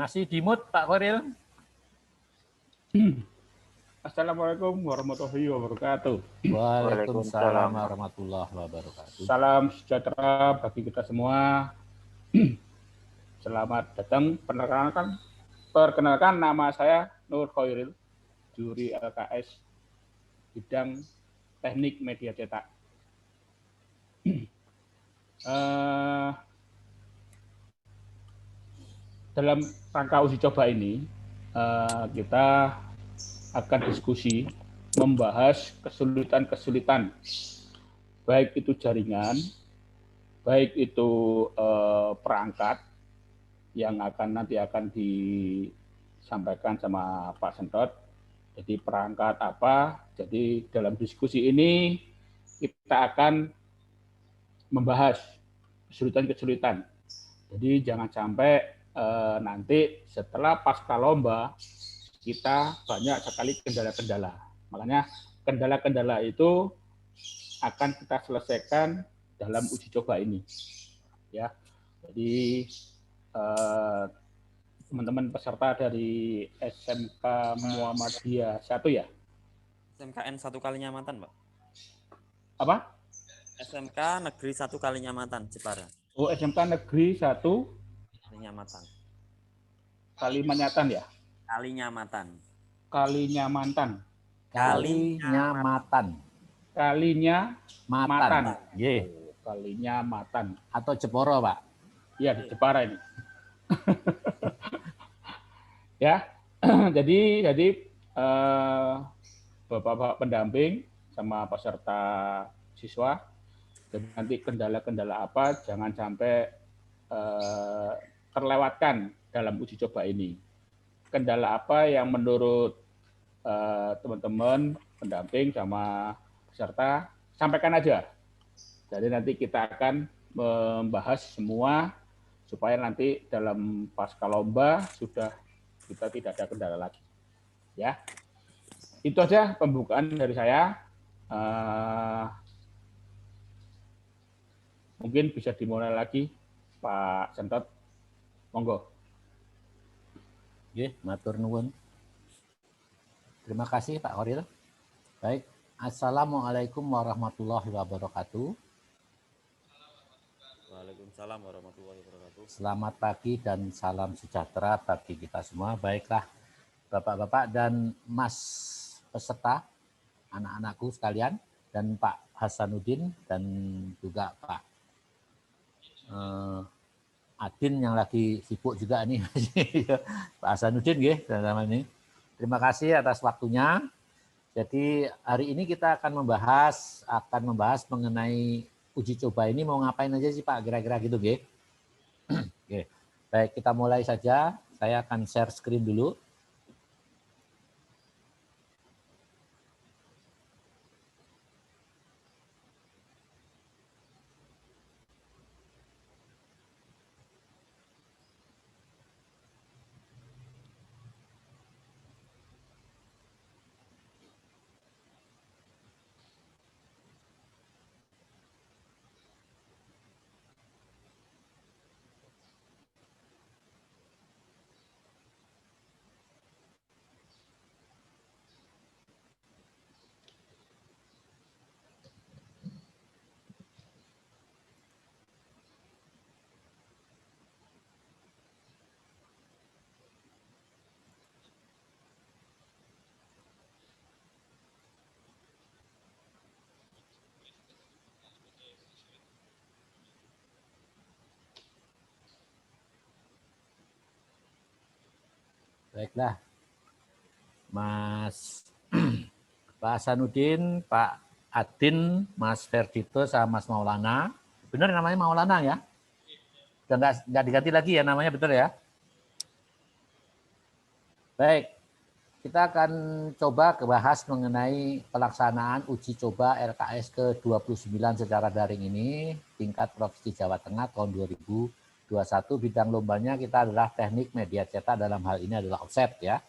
Masih dimut Pak Koril. Assalamualaikum warahmatullahi wabarakatuh. Waalaikumsalam warahmatullahi wabarakatuh. Salam sejahtera bagi kita semua. Selamat datang. Perkenalkan nama saya Nur Khairil, juri LKS bidang teknik media cetak. Dalam rangka uji coba ini, kita akan diskusi membahas kesulitan-kesulitan, baik itu jaringan, baik itu perangkat yang nanti akan disampaikan sama Pak Sentot. Jadi perangkat apa? Jadi dalam diskusi ini kita akan membahas kesulitan-kesulitan. Jadi jangan sampai nanti setelah pasca lomba kita banyak sekali kendala-kendala. Makanya kendala-kendala itu akan kita selesaikan dalam uji coba ini. Ya, jadi teman-teman peserta dari SMK Muhammadiyah 1 ya? SMKN 1 Kalinyamatan, Pak. Apa? SMK Negeri 1 Kalinyamatan, Jepara. Oh, SMK Negeri 1 Kalinyamatan. Kalimantan ya? Kalinyamatan. Kalinyamatan. Kalinyamatan. Kalinyamatan. Nggih. Kalinyamatan. Atau Jepara, Pak. Iya, di Jepara ini. Ya. jadi Bapak-bapak pendamping sama peserta siswa, jadi nanti kendala-kendala apa jangan sampai terlewatkan dalam uji coba ini. Kendala apa yang menurut teman-teman pendamping sama peserta, sampaikan aja. Jadi nanti kita akan membahas semua supaya nanti dalam pasca lomba sudah kita tidak ada kendala lagi. Ya, itu aja pembukaan dari saya. Mungkin bisa dimulai lagi, Pak Sentot. Monggo. Nggih, matur nuwun. Terima kasih Pak Koril. Baik, Assalamualaikum warahmatullahi wabarakatuh. Waalaikumsalam warahmatullahi wabarakatuh. Selamat pagi dan salam sejahtera bagi kita semua. Baiklah, Bapak-bapak dan Mas peserta, anak-anakku sekalian, dan Pak Hasanuddin, dan juga Pak Adin yang lagi sibuk juga nih, Pak Hasanuddin, sama ini. Terima kasih atas waktunya. Jadi hari ini kita akan membahas mengenai uji coba ini mau ngapain aja sih Pak, kira-kira gitu, nggih. Oke. Baik, kita mulai saja. Saya akan share screen dulu. Baiklah, Mas Pak Hasanuddin, Pak Adin, Mas Ferdito, sama Mas Maulana. Benar namanya Maulana ya? Udah nggak diganti lagi ya namanya, betul ya? Baik, kita akan coba bahas mengenai pelaksanaan uji coba LKS ke-29 secara daring ini, tingkat Provinsi Jawa Tengah tahun 2021. Bidang lombanya kita adalah teknik media cetak, dalam hal ini adalah offset ya.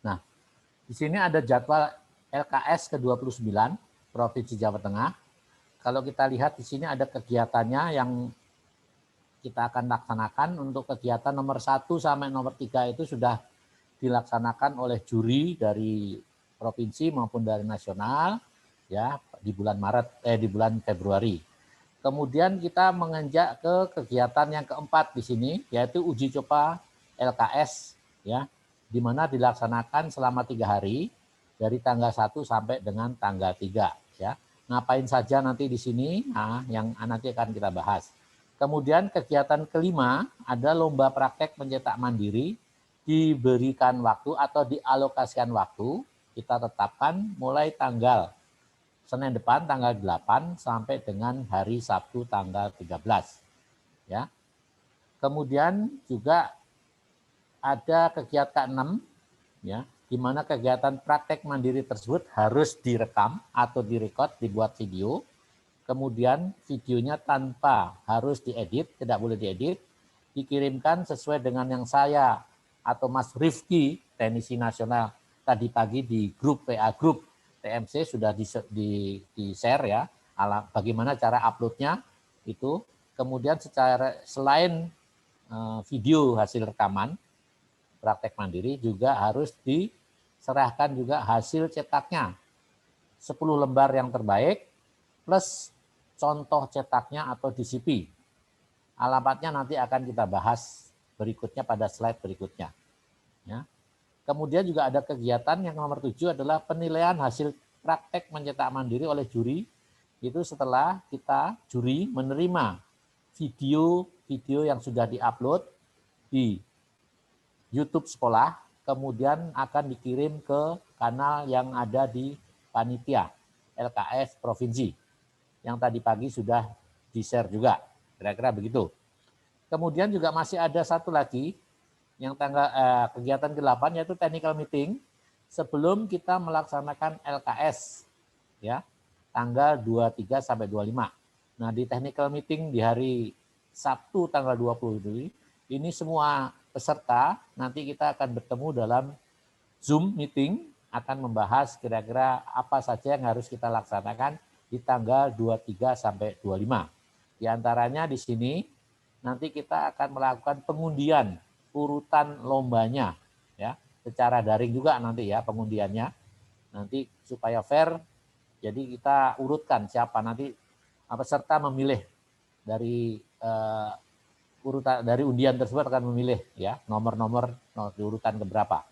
Nah, di sini ada jadwal LKS ke-29 Provinsi Jawa Tengah. Kalau kita lihat di sini ada kegiatannya yang kita akan laksanakan untuk kegiatan nomor 1 sampai nomor 3 itu sudah dilaksanakan oleh juri dari provinsi maupun dari nasional ya di bulan di bulan Februari. Kemudian kita menginjak ke kegiatan yang keempat di sini, yaitu uji coba LKS, ya, di mana dilaksanakan selama 3 hari dari tanggal 1 sampai dengan tanggal 3. Ya. Ngapain saja nanti di sini, yang nanti akan kita bahas. Kemudian kegiatan kelima ada lomba praktek mencetak mandiri, diberikan waktu atau dialokasikan waktu, kita tetapkan mulai tanggal Senin depan tanggal 8 sampai dengan hari Sabtu tanggal 13. Ya. Kemudian juga ada kegiatan 6 ya, di mana kegiatan praktek mandiri tersebut harus direkam atau direkod, dibuat video. Kemudian videonya tanpa harus diedit, tidak boleh diedit, dikirimkan sesuai dengan yang saya atau Mas Rifki, Teknisi Nasional tadi pagi di grup PA Group TMC sudah di-share ya, bagaimana cara uploadnya itu. Kemudian selain video hasil rekaman praktek mandiri juga harus diserahkan juga hasil cetaknya 10 lembar yang terbaik plus contoh cetaknya atau DCP. Alamatnya nanti akan kita bahas berikutnya pada slide berikutnya. Ya. Kemudian juga ada kegiatan yang nomor 7 adalah penilaian hasil praktek mencetak mandiri oleh juri. Itu setelah kita juri menerima video yang sudah diupload di YouTube sekolah, kemudian akan dikirim ke kanal yang ada di panitia LKS provinsi. Yang tadi pagi sudah di-share juga, kira-kira begitu. Kemudian juga masih ada satu lagi, yang kegiatan ke-8 yaitu technical meeting sebelum kita melaksanakan LKS ya tanggal 23 sampai 25. Nah, di technical meeting di hari Sabtu tanggal 20 ini semua peserta nanti kita akan bertemu dalam Zoom meeting, akan membahas kira-kira apa saja yang harus kita laksanakan di tanggal 23 sampai 25. Di antaranya di sini nanti kita akan melakukan pengundian urutan lombanya ya, secara daring juga nanti ya pengundiannya. Nanti supaya fair, jadi kita urutkan siapa nanti peserta memilih dari urutan dari undian tersebut akan memilih ya nomor-nomor di urutan keberapa.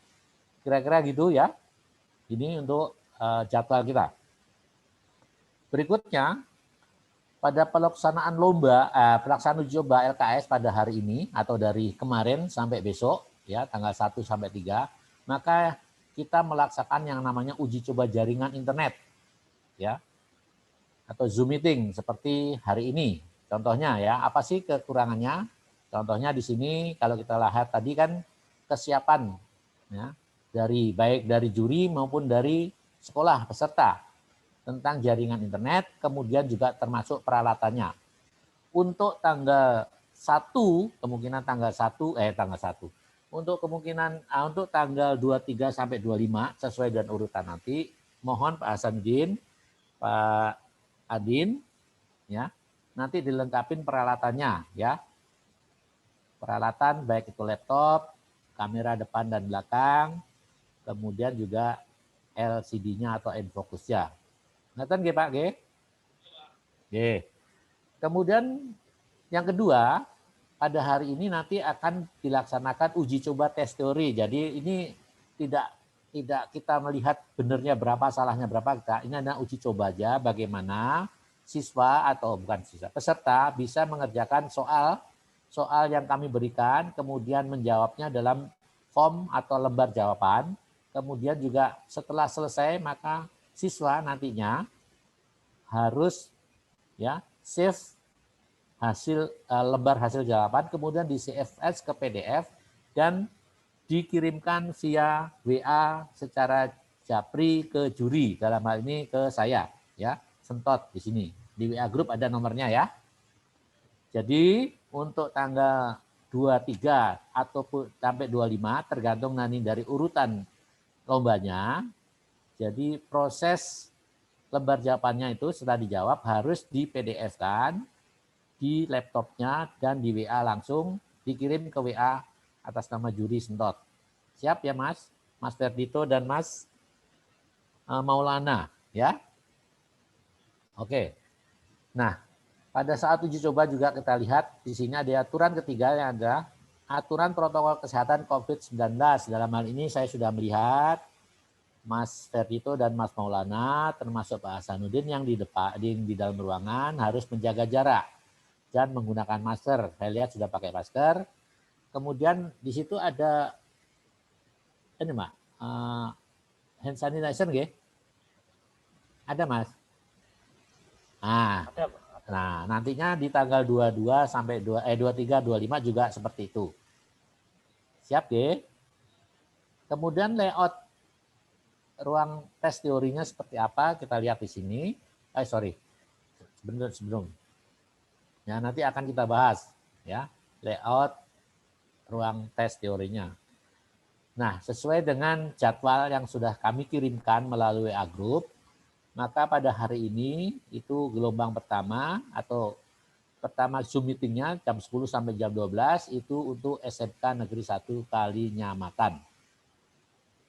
Kira-kira gitu ya. Ini untuk jadwal kita. Berikutnya pada pelaksanaan pelaksanaan uji coba LKS pada hari ini atau dari kemarin sampai besok ya tanggal 1 sampai 3, maka kita melaksanakan yang namanya uji coba jaringan internet ya atau Zoom meeting seperti hari ini. Contohnya ya, apa sih kekurangannya? Contohnya di sini kalau kita lihat tadi kan kesiapan ya baik dari juri maupun dari sekolah peserta tentang jaringan internet, kemudian juga termasuk peralatannya. Untuk tanggal 1, kemungkinan tanggal 1. Untuk kemungkinan untuk tanggal 23 sampai 25 sesuai dengan urutan nanti, mohon Pak Hasanuddin, Pak Adin ya, nanti dilengkapin peralatannya ya. Peralatan baik itu laptop, kamera depan dan belakang, kemudian juga LCD-nya atau infocus-nya. Ngeten nggih Pak nggih? Nggih. Kemudian yang kedua, pada hari ini nanti akan dilaksanakan uji coba tes teori. Jadi ini tidak kita melihat benarnya berapa, salahnya berapa. Ini adalah uji coba aja bagaimana siswa atau bukan siswa, peserta bisa mengerjakan soal yang kami berikan, kemudian menjawabnya dalam form atau lembar jawaban. Kemudian juga setelah selesai maka siswa nantinya harus ya save lembar hasil jawaban, kemudian di CSV ke PDF dan dikirimkan via WA secara japri ke juri, dalam hal ini ke saya ya, Sentot di sini. Di WA Group ada nomornya ya. Jadi untuk tanggal 23 ataupun sampai 25 tergantung nanti dari urutan lombanya. Jadi proses lembar jawabannya itu setelah dijawab harus di PDF-kan, di laptopnya dan di WA langsung dikirim ke WA atas nama Juri Sentot. Siap ya Mas? Mas Ferdito dan Mas Maulana ya. Oke. Nah, pada saat uji coba juga kita lihat di sini ada aturan ketiga yang ada aturan protokol kesehatan COVID-19. Dalam hal ini saya sudah melihat Mas Ferdito dan Mas Maulana termasuk Pak Hasanuddin yang di depan di dalam ruangan harus menjaga jarak dan menggunakan masker. Saya lihat sudah pakai masker. Kemudian di situ ada ini Mak, hand sanitizer nggih? Ada Mas? Nah, nantinya di tanggal 22 sampai 23 25 juga seperti itu. Siap nggih? Kemudian layout ruang tes teorinya seperti apa kita lihat di sini. Sebelum. Ya, nanti akan kita bahas ya layout ruang tes teorinya. Nah, sesuai dengan jadwal yang sudah kami kirimkan melalui WA Group, maka pada hari ini itu gelombang pertama atau pertama Zoom meetingnya jam 10 sampai jam 12 itu untuk SMK Negeri 1 Kalinyamatan.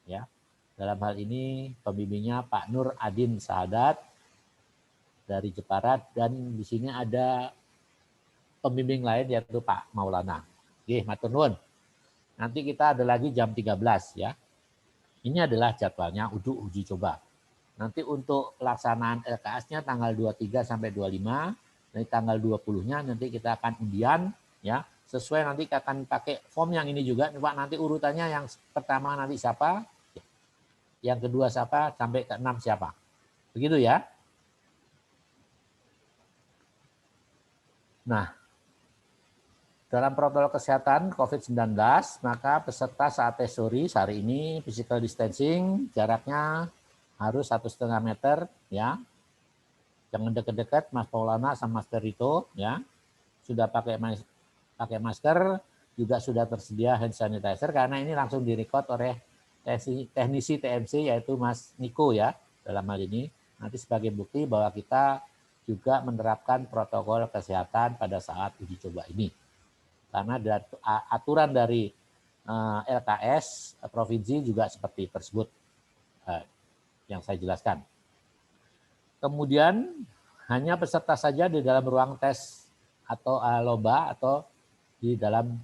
Ya. Dalam hal ini pembimbingnya Pak Nur Adin Sahadat dari Jepara dan di sini ada pembimbing lain yaitu Pak Maulana. Oke, matur nuwun. Nanti kita ada lagi jam 13 ya. Ini adalah jadwalnya untuk uji coba. Nanti untuk pelaksanaan LKS-nya tanggal 23 sampai 25, dari tanggal 20-nya nanti kita akan undian ya. Sesuai nanti akan pakai form yang ini juga, Pak, nanti urutannya yang pertama nanti siapa? Yang kedua siapa, sampai ke 6 siapa. Begitu ya. Nah, dalam protokol kesehatan COVID-19, maka peserta saat tes teori hari ini physical distancing, jaraknya harus 1,5 meter ya. Jangan dekat-dekat Mas Paulana sama Mas Ferito ya. Sudah pakai masker, juga sudah tersedia hand sanitizer karena ini langsung direcord oleh teknisi TMC yaitu Mas Niko ya dalam hal ini. Nanti sebagai bukti bahwa kita juga menerapkan protokol kesehatan pada saat uji coba ini. Karena aturan dari LKS provinsi juga seperti tersebut yang saya jelaskan. Kemudian hanya peserta saja di dalam ruang tes atau lomba atau di dalam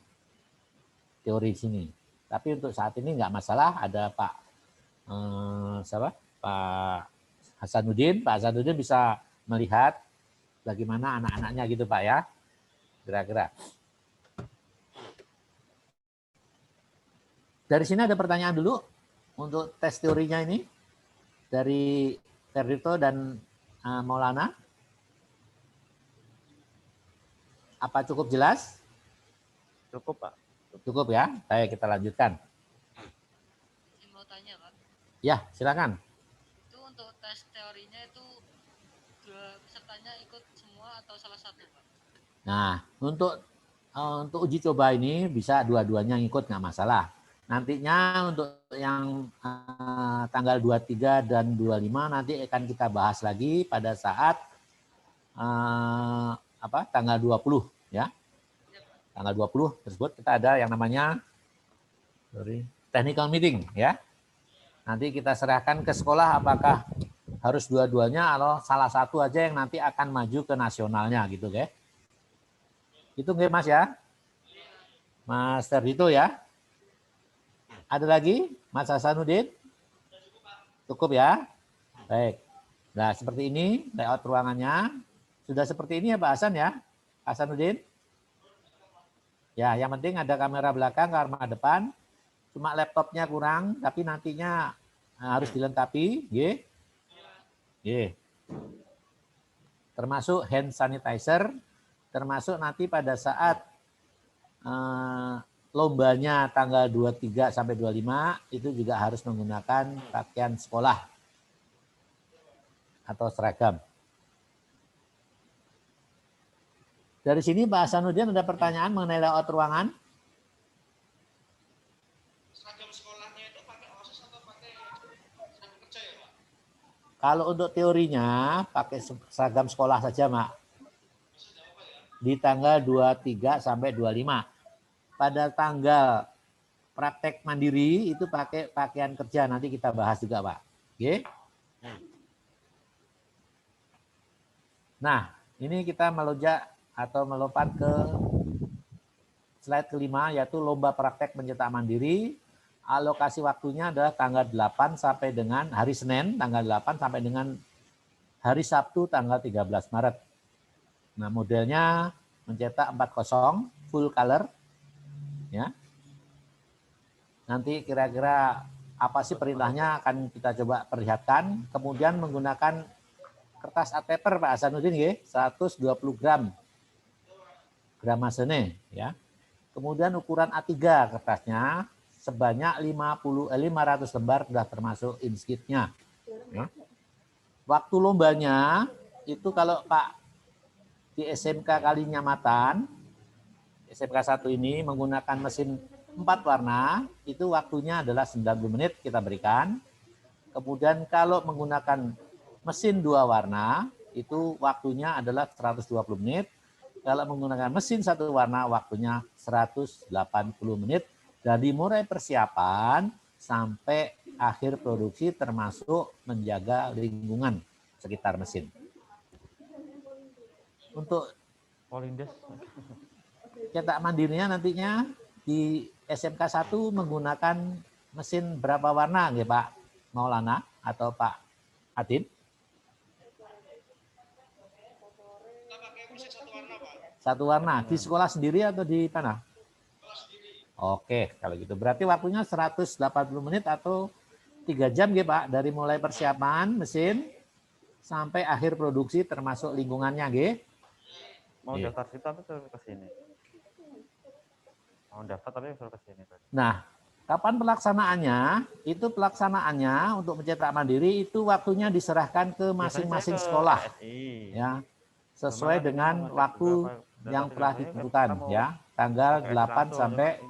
teori sini. Tapi untuk saat ini nggak masalah, ada Pak Pak Hasanuddin. Pak Hasanuddin bisa melihat bagaimana anak-anaknya gitu Pak ya, kira-kira. Dari sini ada pertanyaan dulu untuk tes teorinya ini dari Ferdito dan Maulana. Apa cukup jelas? Cukup, Pak. Cukup ya. Baik, kita lanjutkan. Saya mau tanya, Pak. Ya, silakan. Itu untuk tes teorinya itu dua pesertanya ikut semua atau salah satu, Pak? Nah, untuk uji coba ini bisa dua-duanya ikut nggak masalah. Nantinya untuk yang tanggal 23 dan 25 nanti akan kita bahas lagi pada saat tanggal 20 ya. Tanggal 20 tersebut kita ada yang namanya technical meeting ya. Nanti kita serahkan ke sekolah apakah harus dua-duanya atau salah satu aja yang nanti akan maju ke nasionalnya gitu ya. Itu nggih Mas ya? Mas Ferdito ya? Ada lagi Mas Hasanuddin? Cukup ya? Baik. Nah, seperti ini layout ruangannya. Sudah seperti ini ya Pak Hasan ya? Hasanuddin? Ya, yang penting ada kamera belakang, kamera depan. Cuma laptopnya kurang, tapi nantinya harus dilengkapi. Termasuk hand sanitizer, termasuk nanti pada saat lombanya tanggal 23 sampai 25 itu juga harus menggunakan pakaian sekolah atau seragam. Dari sini Pak Hasanuddin ada pertanyaan mengenai layout ruangan? Seragam sekolahnya itu pakai OSIS atau pakai seragam kerja ya, Pak? Kalau untuk teorinya pakai seragam sekolah saja, Mak. di tanggal 23 sampai 25. Pada tanggal praktek mandiri itu pakai pakaian kerja, nanti kita bahas juga, Pak. Oke. Nah, ini kita melonjak atau melompat ke slide kelima, yaitu lomba praktek mencetak mandiri. Alokasi waktunya adalah tanggal 8 sampai dengan hari Senin, tanggal 8 sampai dengan hari Sabtu, tanggal 13 Maret. Nah, modelnya mencetak 4.0 full color. Ya. Nanti kira-kira apa sih perintahnya akan kita coba perlihatkan. Kemudian menggunakan kertas art paper Pak Hasanuddin ya, 120 gram gramasene ya. Kemudian ukuran A3 kertasnya sebanyak 500 lembar sudah termasuk inskitnya. Ya. Waktu lombanya itu kalau Pak di SMK Kalinyamatan, SMK 1 ini menggunakan mesin 4 warna, itu waktunya adalah 90 menit kita berikan. Kemudian kalau menggunakan mesin 2 warna, itu waktunya adalah 120 menit. Kalau menggunakan mesin 1 warna, waktunya 180 menit. Dari mulai persiapan sampai akhir produksi termasuk menjaga lingkungan sekitar mesin. Untuk cetak mandirinya nantinya di SMK 1 menggunakan mesin berapa warna ya Pak Maulana atau Pak Adin? Kita pakai mesin satu warna, Pak. Satu warna. Di sekolah sendiri atau di mana? Sekolah sendiri. Oke, kalau gitu. Berarti waktunya 180 menit atau 3 jam ya Pak. Dari mulai persiapan mesin sampai akhir produksi termasuk lingkungannya ya. Mau daftar situ tapi suruh ke sini. Mau daftar tapi suruh ke sini. Nah, kapan pelaksanaannya? Itu pelaksanaannya untuk mencetak mandiri itu waktunya diserahkan ke masing-masing sekolah. Ya. Sesuai dengan waktu yang telah ditentukan ya, tanggal 8 sampai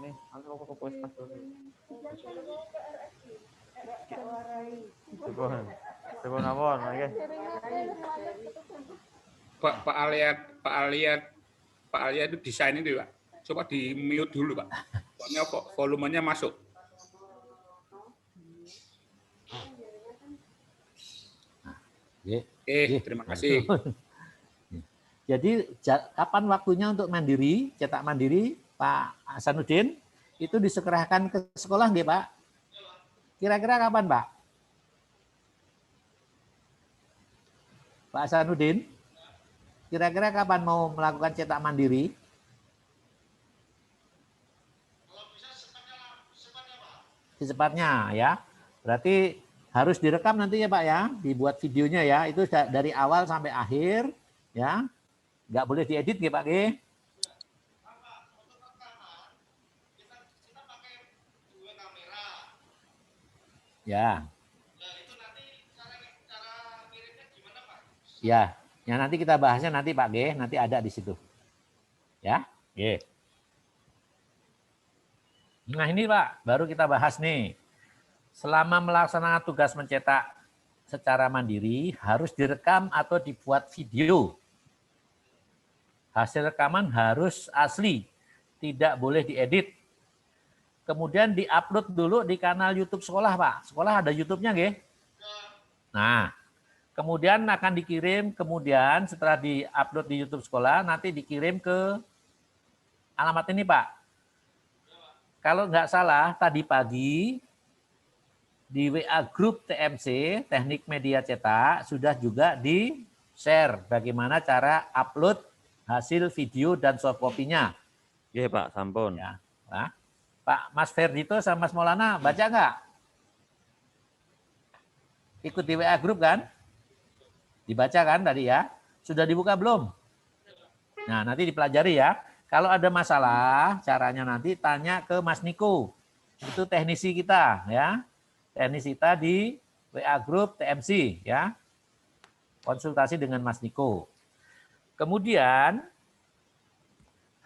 Pak Alia itu desain itu Pak. Coba di mute dulu Pak. Soalnya volumenya masuk. Terima kasih. Jadi kapan waktunya untuk mandiri, cetak mandiri, Pak Hasanuddin, itu disekerahkan ke sekolah nggih Pak? Kira-kira kapan Pak? Pak Hasanuddin, kira-kira kapan mau melakukan cetak mandiri? Kalau bisa secepatnya, Pak. Secepatnya ya. Berarti harus direkam nanti ya Pak ya, dibuat videonya ya, itu dari awal sampai akhir ya. Nggak boleh diedit ya Pak G. Pak, untuk rekaman kita pakai 2 kamera. Ya. Nah, itu nanti cara kirimnya gimana, Pak? Ya, nanti kita bahasnya nanti Pak G, nanti ada di situ. Ya, G. Nah ini Pak, baru kita bahas nih. Selama melaksanakan tugas mencetak secara mandiri, harus direkam atau dibuat video. Hasil rekaman harus asli, tidak boleh diedit. Kemudian diupload dulu di kanal YouTube sekolah Pak. Sekolah ada YouTube-nya nggih? Nah, kemudian akan dikirim, kemudian setelah diupload di YouTube sekolah, nanti dikirim ke alamat ini Pak. Kalau nggak salah, tadi pagi di WA Group TMC, Teknik Media Cetak, sudah juga di-share bagaimana cara upload hasil video dan soft copy-nya. Iya Pak, sampun. Ya. Nah, Pak Mas Ferdito sama Mas Maulana, baca nggak? Ikut di WA Group kan? Dibaca kan tadi ya? Sudah dibuka belum? Nah, nanti dipelajari ya. Kalau ada masalah, caranya nanti tanya ke Mas Niko. Itu teknisi kita ya. Teknisi kita di WA Group TMC ya. Konsultasi dengan Mas Niko. Kemudian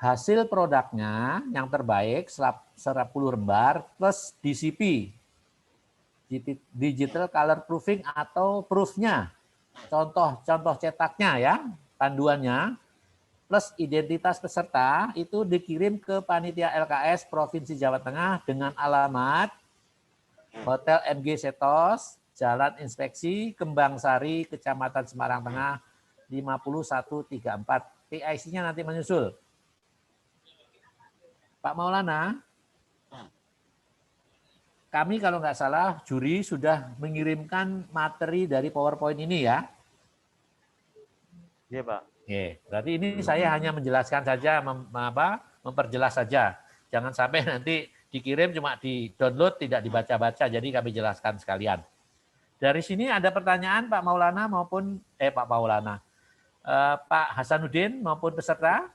hasil produknya yang terbaik 10 lembar plus DCP. Digital Color Proofing atau proofnya. Contoh cetaknya ya, panduannya plus identitas peserta itu dikirim ke Panitia LKS Provinsi Jawa Tengah dengan alamat Hotel MG Setos, Jalan Inspeksi, Kembang Sari, Kecamatan Semarang Tengah, 5134. PIC-nya nanti menyusul. Pak Maulana, kami kalau nggak salah juri sudah mengirimkan materi dari PowerPoint ini ya. Iya, Pak. Oke, berarti ini saya hanya menjelaskan saja, memperjelas saja. Jangan sampai nanti dikirim cuma di-download, tidak dibaca-baca, jadi kami jelaskan sekalian. Dari sini ada pertanyaan Pak Maulana maupun Pak Maulana, Pak Hasanuddin maupun peserta?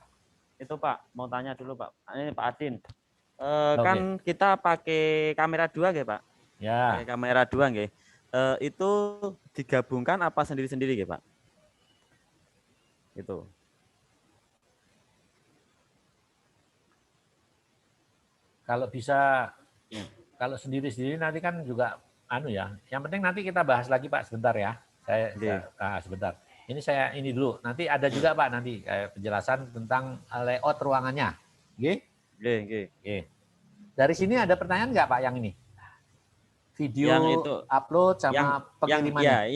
Itu Pak, mau tanya dulu Pak. Ini Pak Adin. Oke. Kan kita pakai kamera 2 nggih, Pak? Ya. Pakai kamera 2 nggih. Itu digabungkan apa sendiri-sendiri nggih, Pak? Itu. Kalau bisa, kalau sendiri-sendiri nanti kan juga Yang penting nanti kita bahas lagi Pak sebentar ya. Sebentar. Ini dulu. Nanti ada juga Pak nanti penjelasan tentang layout ruangannya. Nggih? Dari sini ada pertanyaan nggak Pak yang ini? Video yang itu upload sama pengirimannya.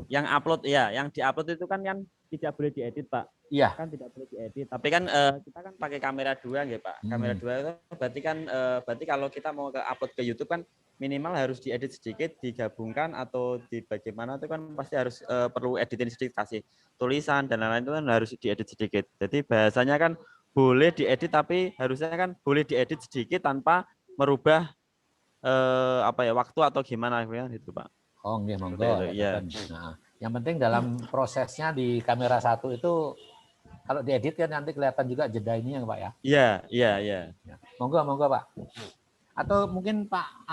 Yang upload ya, yang diupload itu kan tidak boleh diedit, Pak. Iya. Kan tidak boleh diedit. Tapi kan kita kan pakai kamera 2 nggih, Pak. Kamera 2 itu berarti kalau kita mau upload ke YouTube kan minimal harus diedit sedikit, digabungkan atau di bagaimana itu kan pasti harus perlu editing sedikit, kasih tulisan dan lain-lain itu kan harus diedit sedikit. Jadi bahasanya kan boleh diedit tapi harusnya kan boleh diedit sedikit tanpa merubah waktu atau gimana gitu Pak. Oh nggih, monggo. Iya. Nah, yang penting dalam prosesnya di kamera 1 itu kalau diedit kan nanti kelihatan juga jeda ini ya Pak ya. Iya. Monggo Pak. Atau mungkin Pak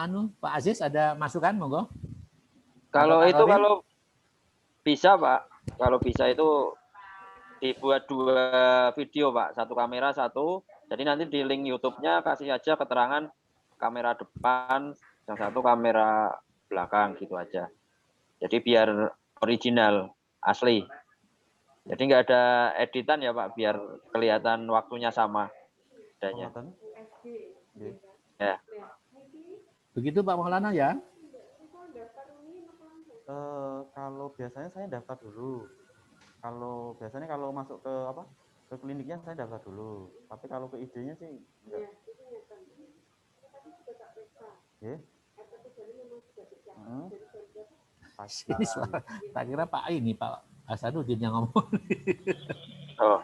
Aziz ada masukan monggo? Kalau bisa Pak, kalau bisa itu dibuat 2 video Pak, 1 kamera 1. Jadi nanti di link YouTube-nya kasih aja keterangan kamera depan, yang 1 kamera belakang gitu aja. Jadi biar original, asli. Jadi nggak ada editan ya Pak, biar kelihatan waktunya sama adanya. Ya. Begitu Pak Maulana ya? Kalau biasanya saya daftar dulu. Kalau masuk ke kliniknya saya daftar dulu. Tapi kalau ke idenya sih enggak. Ini suara, tak kira Pak Hasanuddin yang ngomong. Oh.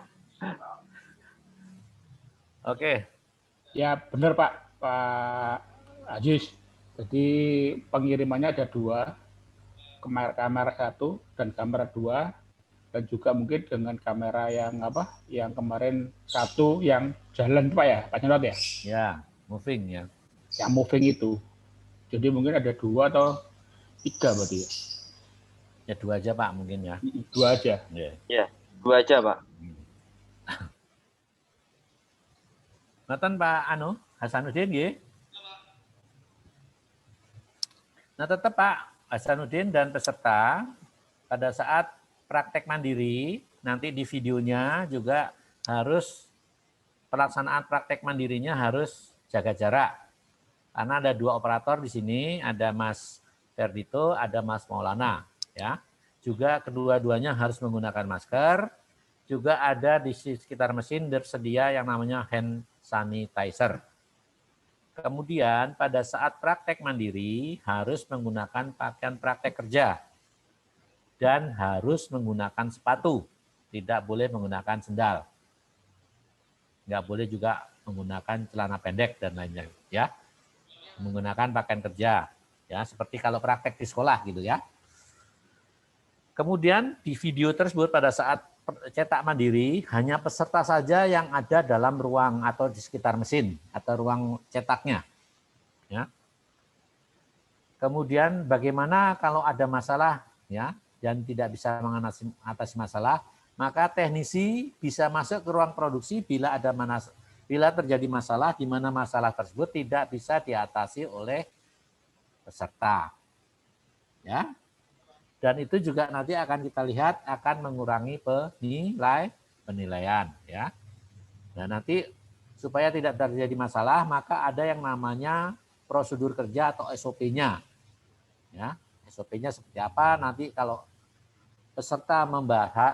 Oke. Ya benar Pak Aziz. Jadi pengirimannya ada 2, kamera 1 dan kamera 2, dan juga mungkin dengan kamera yang kemarin 1 yang jalan Pak ya, Pak Nyarot ya? Ya, moving ya. Yang moving itu. Jadi mungkin ada 2 atau 3 berarti ya? Ya 2 aja Pak mungkin ya. 2 aja. Ya, 2 aja Pak. Nonton Pak Hasanuddin nggih. Nah tetap Pak Hasanuddin dan peserta pada saat praktek mandiri nanti di videonya juga harus pelaksanaan praktek mandirinya harus jaga jarak. Karena ada 2 operator di sini, ada Mas Ferdito, ada Mas Maulana ya. Juga kedua-duanya harus menggunakan masker. Juga ada di sekitar mesin tersedia yang namanya hand sanitizer. Kemudian pada saat praktek mandiri harus menggunakan pakaian praktek kerja dan harus menggunakan sepatu, tidak boleh menggunakan sendal. Nggak boleh juga menggunakan celana pendek dan lainnya ya. Menggunakan pakaian kerja ya, seperti kalau praktek di sekolah gitu ya. Kemudian di video tersebut pada saat cetak mandiri hanya peserta saja yang ada dalam ruang atau di sekitar mesin atau ruang cetaknya. Ya. Kemudian bagaimana kalau ada masalah ya dan tidak bisa mengatasi masalah, maka teknisi bisa masuk ke ruang produksi bila terjadi masalah di mana masalah tersebut tidak bisa diatasi oleh peserta. Ya. Dan itu juga nanti akan kita lihat akan mengurangi penilaian ya. Nah, nanti supaya tidak terjadi masalah, maka ada yang namanya prosedur kerja atau SOP-nya. Ya, SOP-nya seperti apa? Nanti kalau peserta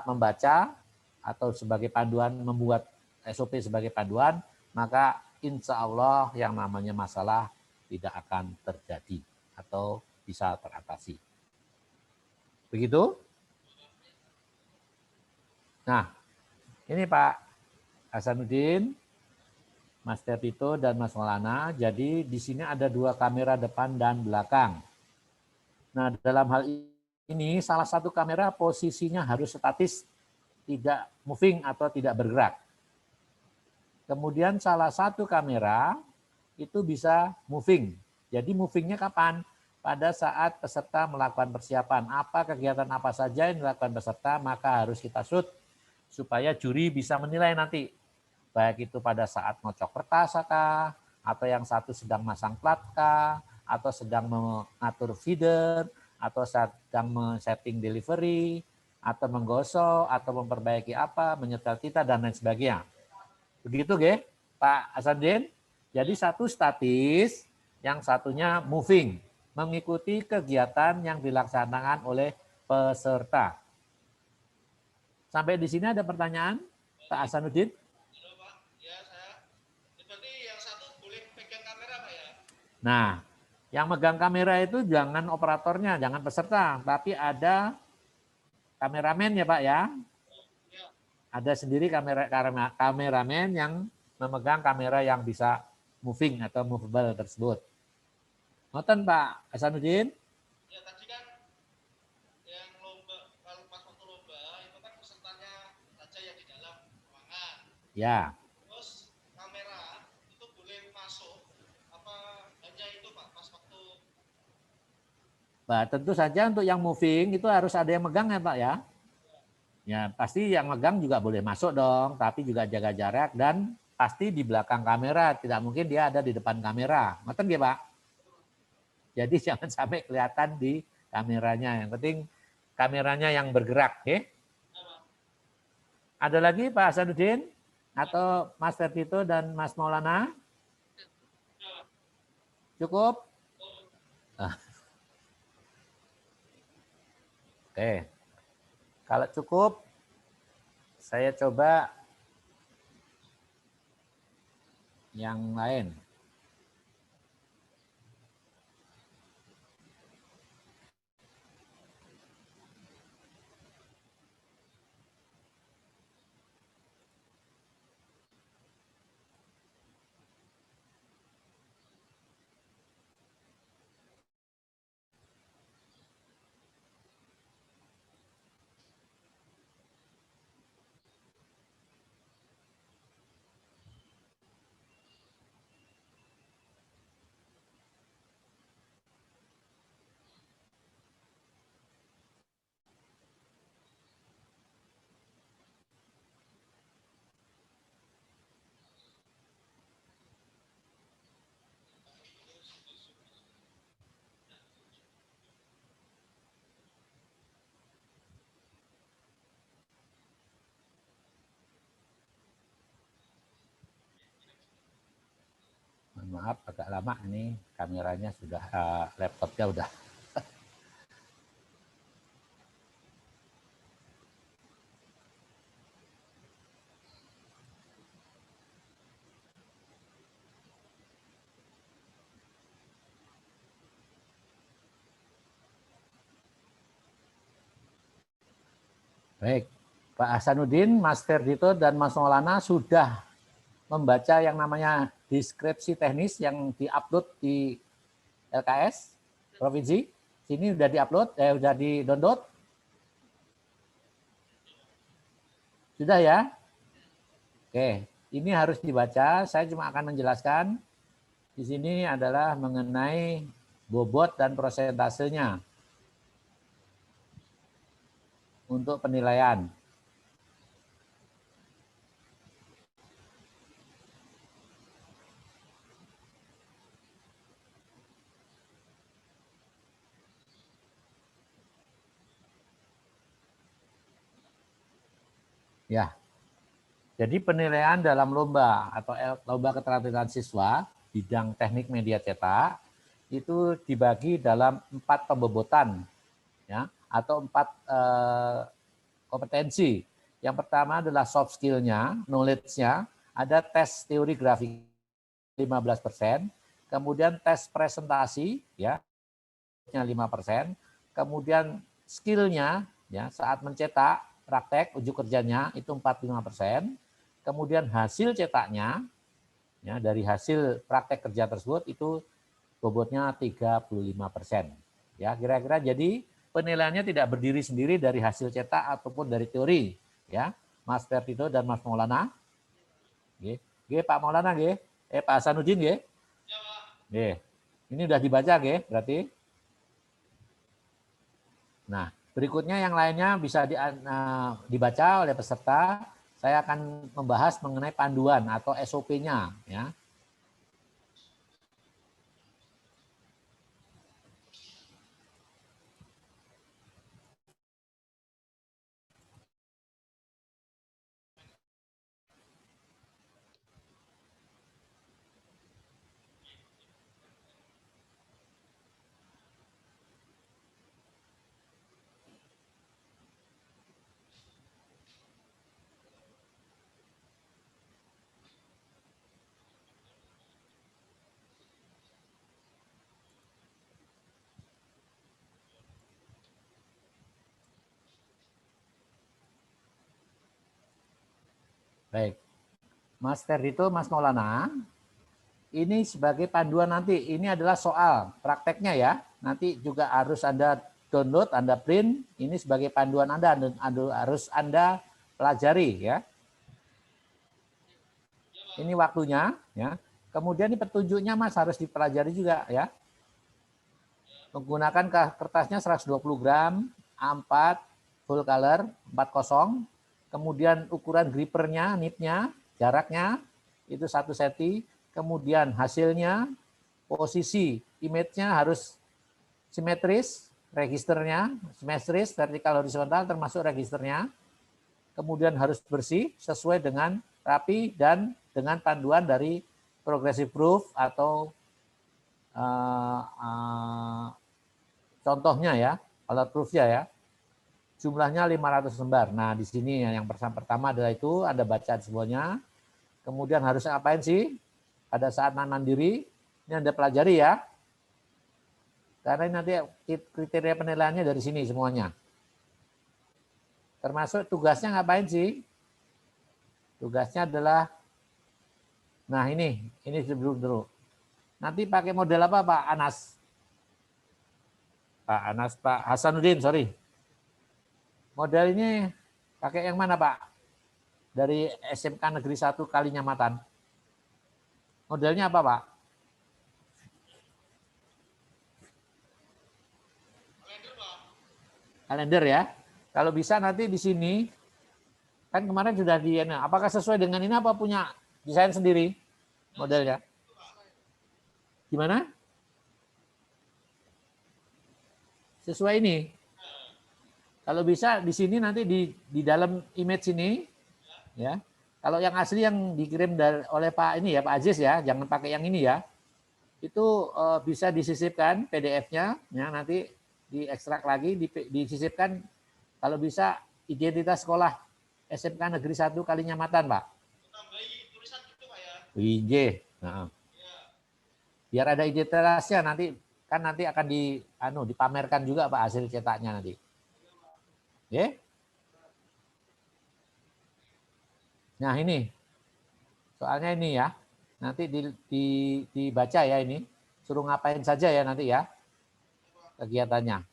membaca atau sebagai panduan, membuat SOP sebagai panduan, maka insya Allah yang namanya masalah tidak akan terjadi atau bisa teratasi. Begitu? Nah, ini Pak Hasanuddin, Mas Tepito, dan Mas Maulana. Jadi di sini ada 2 kamera depan dan belakang. Nah, dalam hal ini salah satu kamera posisinya harus statis, tidak moving atau tidak bergerak. Kemudian salah satu kamera itu bisa moving. Jadi movingnya kapan? Pada saat peserta melakukan persiapan. Apa kegiatan apa saja yang dilakukan peserta, maka harus kita shoot supaya juri bisa menilai nanti. Baik itu pada saat ngocok kertas kah, atau yang satu sedang masang plat kah, atau sedang mengatur feeder, atau sedang men-setting delivery, atau menggosok, atau memperbaiki apa, menyetel kita, dan lain sebagainya. Begitu, Ge, Pak Hasanuddin? Jadi satu statis, yang satunya moving, mengikuti kegiatan yang dilaksanakan oleh peserta. Sampai di sini ada pertanyaan, Pak Hasanuddin? Halo Pak, ya saya. Berarti yang satu boleh pegang kamera Pak ya? Nah, yang megang kamera itu jangan operatornya, jangan peserta, tapi ada kameramen ya Pak ya. Ada sendiri kameramen yang memegang kamera yang bisa moving atau movable tersebut. Ngoten Pak Hasanuddin? Ya tadi kan yang lomba, kalau pas waktu lomba itu kan pesertanya saja yang di dalam ruangan. Ya. Terus kamera itu boleh masuk apa hanya itu Pak pas waktu? Nah, tentu saja untuk yang moving itu harus ada yang megang ya Pak ya. Ya pasti yang megang juga boleh masuk dong, tapi juga jaga jarak dan pasti di belakang kamera. Tidak mungkin dia ada di depan kamera. Ngoten nggih Pak? Jadi jangan sampai kelihatan di kameranya. Yang penting kameranya yang bergerak. Okay? Ada lagi Pak Hasanuddin? Atau Mas Tertito dan Mas Maulana? Cukup? Oke. Kalau cukup, saya coba yang lain. Maaf agak lama ini kameranya sudah laptopnya udah. Baik, Pak Hasanuddin, Mas Ferdito, dan Mas Maulana sudah membaca yang namanya deskripsi teknis yang diupload di LKS Provinsi. Sini sudah diupload, sudah di-download. Sudah ya? Oke, ini harus dibaca. Saya cuma akan menjelaskan. Di sini adalah mengenai bobot dan prosentasenya untuk penilaian. Ya, Jadi penilaian dalam lomba atau lomba keterampilan siswa bidang teknik media cetak itu dibagi dalam 4 pembobotan ya, atau 4 kompetensi. Yang pertama adalah soft skill-nya, knowledge-nya, ada tes teori grafik 15%, kemudian tes presentasi ya 5%, kemudian skill-nya ya saat mencetak, praktek, ujuk kerjanya itu 45%, kemudian hasil cetaknya ya dari hasil praktek kerja tersebut itu bobotnya 35%. Ya, kira-kira jadi penilaiannya tidak berdiri sendiri dari hasil cetak ataupun dari teori, ya. Mas Fertito dan Mas Maulana. Nggih. Nggih, Pak Maulana nggih. Pak Hasanuddin nggih. Ya, Pak. Nggih. Ini udah dibaca nggih, berarti. Nah, berikutnya yang lainnya bisa dibaca oleh peserta. Saya akan membahas mengenai panduan atau SOP-nya, ya. Baik. Mas Ferdito, Mas Maulana, ini sebagai panduan nanti. Ini adalah soal prakteknya ya. Nanti juga harus Anda download, Anda print. Ini sebagai panduan Anda harus Anda pelajari ya. Ini waktunya ya. Kemudian ini petunjuknya Mas harus dipelajari juga ya. Menggunakan kertasnya 120 gram, A4, full color, 40. Kemudian ukuran grippernya, nipnya, jaraknya itu 1 cm. Kemudian hasilnya, posisi image-nya harus simetris, registernya simetris, vertikal horizontal termasuk registernya. Kemudian harus bersih, sesuai dengan rapi dan dengan panduan dari progressive proof atau contohnya ya, color proof-nya ya. Jumlahnya 500 lembar. Nah, di sini yang pertama adalah itu, Anda baca semuanya. Kemudian harus ngapain sih? Pada saat mandiri, ini Anda pelajari ya. Karena nanti kriteria penilaiannya dari sini semuanya. Termasuk tugasnya ngapain sih? Tugasnya adalah, nah ini sebelum dulu. Nanti pakai model apa Pak Anas? Pak Hasanuddin, sorry. Model ini pakai yang mana Pak? Dari SMK Negeri 1 Kalinyamatan. Modelnya apa Pak? Kalender, Pak. Kalender ya. Kalau bisa nanti di sini, kan kemarin sudah apakah sesuai dengan ini apa punya desain sendiri modelnya? Gimana? Sesuai ini. Kalau bisa di sini nanti di dalam image ini, ya. Kalau yang asli yang dikirim oleh Pak ini ya Pak Aziz ya, jangan pakai yang ini ya. Itu bisa disisipkan PDF-nya, ya nanti diekstrak lagi, disisipkan. Kalau bisa identitas sekolah SMK Negeri 1 Kalinyamatan Pak. Tambahi tulisan gitu Pak ya. Iya. Nah. Biar ada identitasnya nanti akan dipamerkan juga Pak hasil cetaknya nanti. Ya. Nah ini, soalnya ini ya, nanti dibaca ya ini, suruh ngapain saja ya nanti ya, kegiatannya.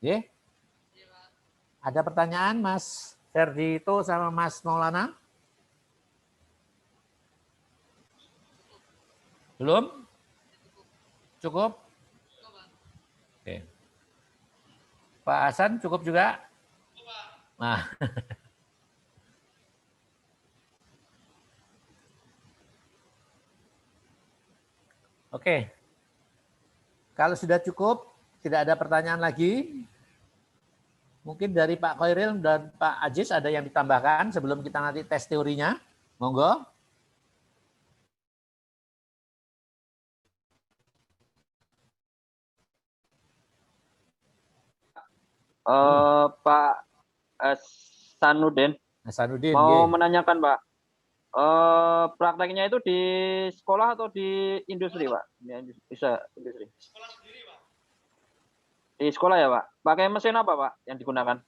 Ya. Ada pertanyaan Mas Ferdito sama Mas Maulana? Belum? Cukup? Oke. Pak Hasan cukup juga? Nah. Oke. Kalau sudah cukup, tidak ada pertanyaan lagi. Mungkin dari Pak Khairil dan Pak Aziz ada yang ditambahkan sebelum kita nanti tes teorinya. Monggo. Pak Sanudin Hasanuddin, mau nggih. menanyakan Pak, prakteknya itu di sekolah atau di industri Pak? Bisa industri. Sekolah sendiri, Pak. Di sekolah ya Pak? Pakai mesin apa Pak yang digunakan?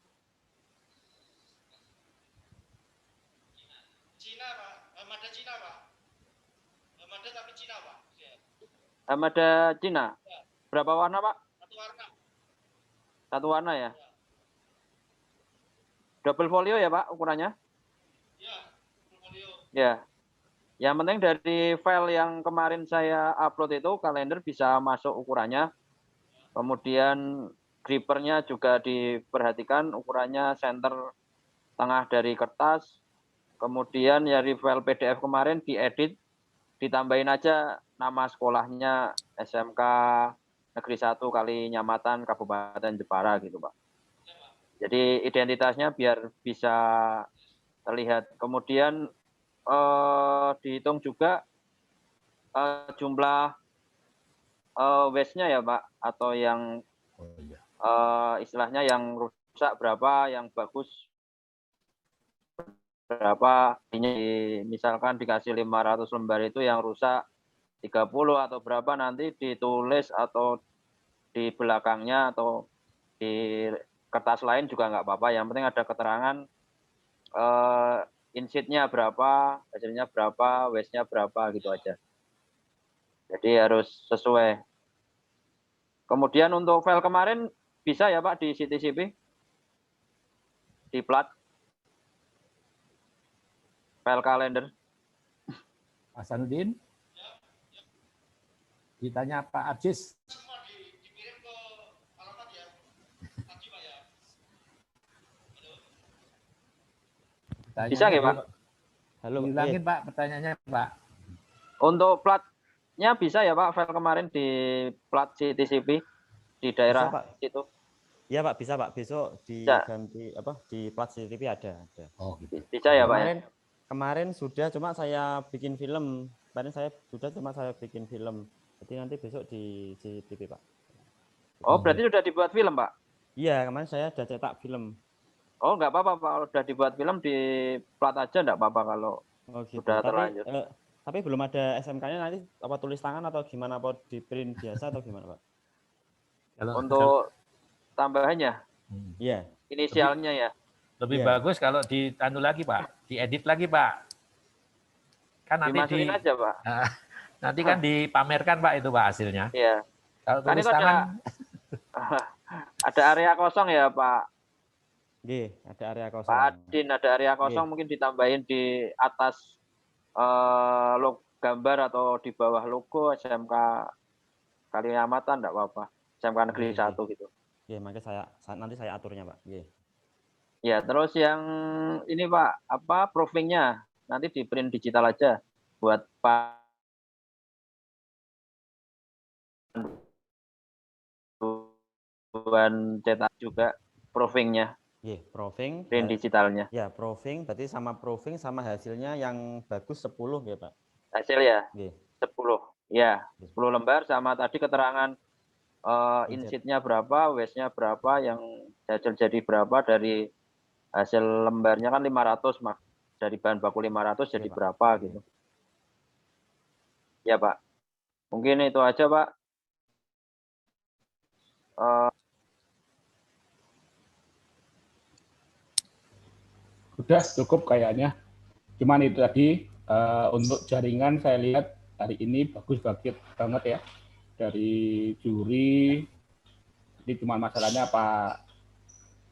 Cina, Pak. Hamada Cina, Pak. Hamada tapi Cina, Pak. Ya. Hamada Cina. Berapa warna Pak? Satu warna. Satu warna ya? Double folio ya Pak ukurannya? Ya, portfolio. Ya. Yang penting dari file yang kemarin saya upload itu kalender bisa masuk ukurannya. Kemudian grippernya juga diperhatikan ukurannya center tengah dari kertas. Kemudian dari file PDF kemarin diedit, ditambahin aja nama sekolahnya SMK Negeri 1 Kalinyamatan Kabupaten Jepara gitu Pak. Jadi identitasnya biar bisa terlihat. Kemudian dihitung juga jumlah waste-nya ya Pak, atau yang istilahnya yang rusak berapa, yang bagus berapa. Misalkan dikasih 500 lembar itu yang rusak 30 atau berapa, nanti ditulis atau di belakangnya atau di kertas lain juga nggak apa-apa. Yang penting ada keterangan insitnya berapa, hasilnya berapa, waste-nya berapa gitu aja. Jadi harus sesuai. Kemudian untuk file kemarin bisa ya Pak di CTCP? Di plat? File kalender? Hasanuddin. Ditanya Pak Ajis. Semua dikirim ke alamat ya. Tadi, Pak ya. Tanya Bisa nggak, Pak? Halo. Ulangin Pak pertanyaannya Pak. Untuk platnya bisa ya Pak, file kemarin di plat CTCP di daerah Bisa, Pak. itu? Iya Pak, bisa Pak. Besok diganti apa di plat CCTV ada. Oh gitu. Bisa ya Pak ya? Kemarin sudah, cuma saya bikin film. Kemarin saya sudah, cuma saya bikin film. Jadi nanti besok di CCTV Pak. Oh berarti sudah dibuat film Pak? Iya, kemarin saya sudah cetak film. Oh nggak apa-apa Pak, kalau sudah dibuat film di plat aja nggak apa-apa kalau gitu. sudah terlanjur. Tapi belum ada SMK-nya, nanti apa tulis tangan atau gimana, apa di print biasa atau gimana Pak? Untuk tambahannya? Iya. Inisialnya ya? Lebih bagus kalau ditanu lagi Pak, diedit lagi Pak. Kan nanti dimasukin aja Pak. Nanti kan dipamerkan Pak itu Pak hasilnya. Iya. Kalau Kan tulis itu tangan ada area kosong ya Pak. Nggih, ada area kosong. Pak Adin, ada area kosong, mungkin ditambahin di atas gambar atau di bawah logo SMK Kalinyamatan enggak apa-apa. SMK Negeri 1 gitu. Iya, makanya nanti saya aturnya Pak. Nggih. Ya, terus yang ini Pak, apa proofingnya nanti di print digital aja buat Pak cetak juga proofingnya. Iya, proofing. Print digitalnya. Ya, proofing berarti sama proofing sama hasilnya yang bagus 10 ya Pak. Hasil ya? Nggih. 10. Ya, 10 lembar sama tadi keterangan insitnya berapa, waste-nya berapa, yang hasil jadi berapa, dari hasil lembarnya kan 500 Mak. Dari bahan baku 500 jadi berapa gitu. Ya Pak. Mungkin itu aja Pak. Sudah cukup kayaknya. Cuman itu tadi untuk jaringan saya lihat hari ini bagus banget ya. Dari juri. Jadi cuma masalahnya Pak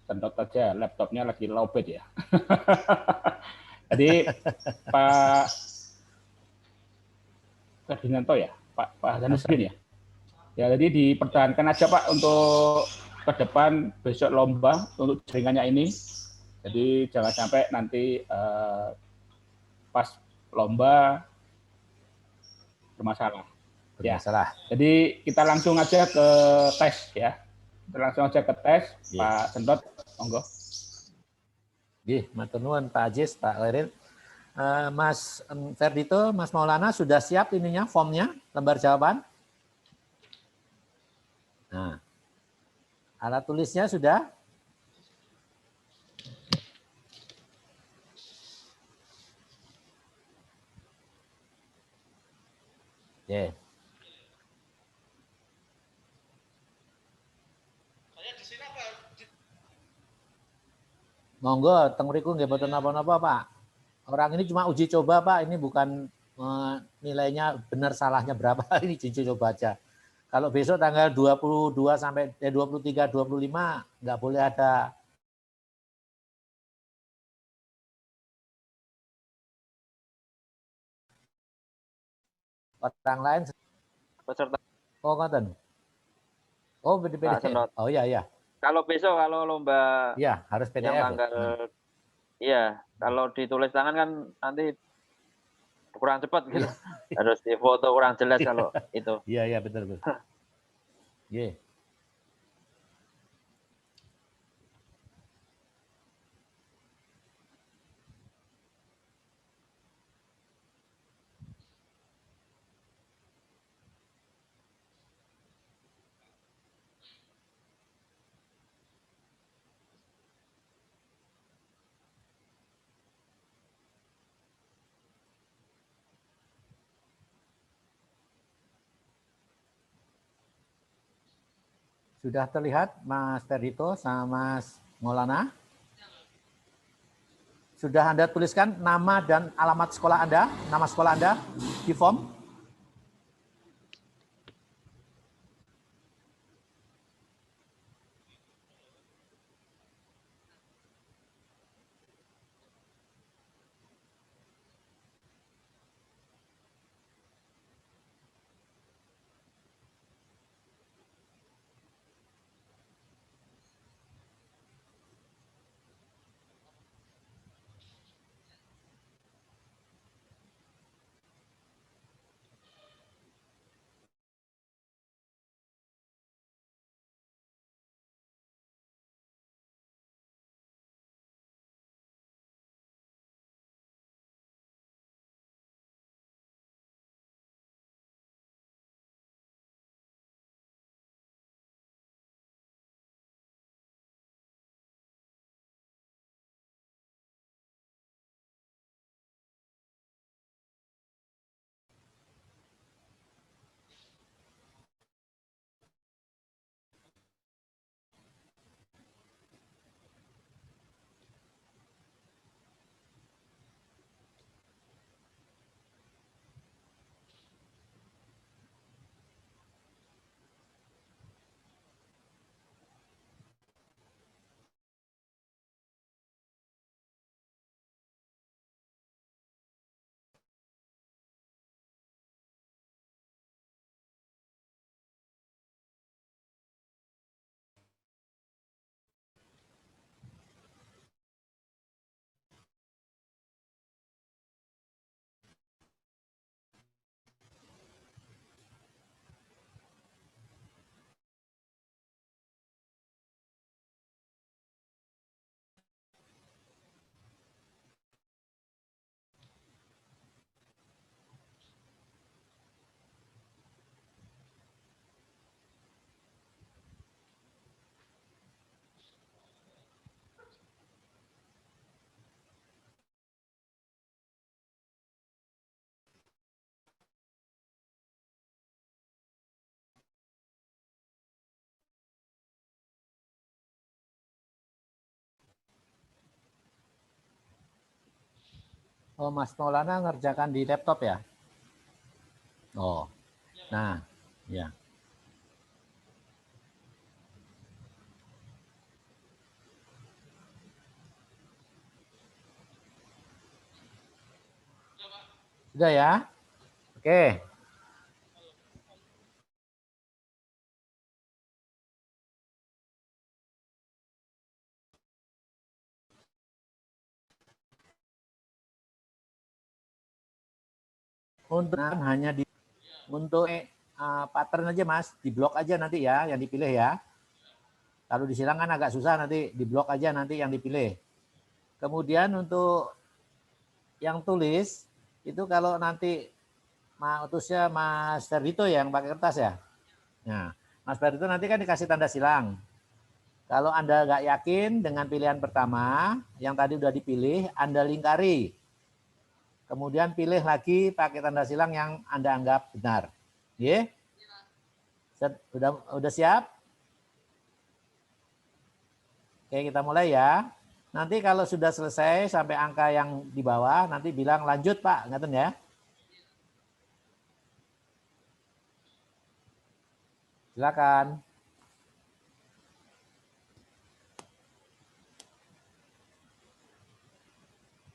Sentot aja laptopnya lagi lowbat ya. Jadi Pak Ferdinando ya, Pak Hasanuddin ya. Ya jadi dipertahankan aja Pak untuk ke depan besok lomba untuk jaringannya ini. Jadi jangan sampai nanti pas lomba bermasalah. Ya. Jadi kita langsung aja ke tes ya. Kita langsung aja ke tes, Pak Sentot, monggo. Nggih, matur nuwun Pak Ajis, Pak Leril. Mas Ferdito, Mas Maulana sudah siap ininya formnya, lembar jawaban? Nah, alat tulisnya sudah? Oke. Saya di sini apa? Monggo, teng mriku nggih boten napa-napa, Pak. Orang ini cuma uji coba, Pak. Ini bukan nilainya benar salahnya berapa. Ini uji coba aja. Kalau besok tanggal 22 sampai 23, 25 nggak boleh ada orang lain. Peserta Oh, ngoten. Oh, Pak PDF. Senot. Oh iya iya. Kalau besok kalau lomba Iya, harus PDF. yang ya. tanggal iya, kalau ditulis tangan kan nanti kurang cepat gitu. Harus difoto kurang jelas kalau itu. Iya iya betul betul. Iya. Sudah terlihat Mas Ferdito sama Mas Maulana? Sudah Anda tuliskan nama dan alamat sekolah Anda, nama sekolah Anda di form? Oh, Mas Maulana ngerjakan di laptop ya? Oh, nah, ya. Sudah ya? Oke. Untuk hanya di untuk pattern aja Mas, di blok aja nanti ya yang dipilih ya. Kalau disilang kan agak susah nanti di blok aja nanti yang dipilih. Kemudian untuk yang tulis itu kalau nanti utusnya Mas Ferdito yang pakai kertas ya. Nah, Mas Ferdito nanti kan dikasih tanda silang. Kalau Anda nggak yakin dengan pilihan pertama, yang tadi udah dipilih, Anda lingkari. Kemudian pilih lagi pakai tanda silang yang Anda anggap benar. Ya? Udah siap? Oke, kita mulai ya. Nanti kalau sudah selesai sampai angka yang di bawah, nanti bilang lanjut Pak, ngaten ya. Silakan.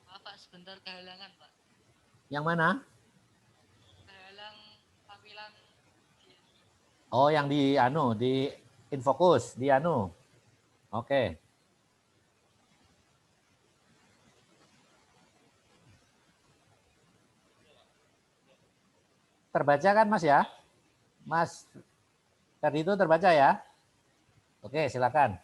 Maaf Pak, sebentar kehalangan Pak. Yang mana? Kehalang tampilan di Oh, yang di Infocus, di Oke. Terbaca kan Mas ya? Mas tadi itu terbaca ya? Oke, silakan.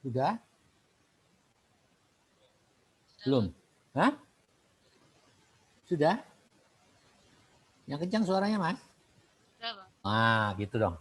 Sudah? Belum? Hah? Sudah? Yang kencang suaranya, Mas? Sudah Pak. Ah, gitu dong.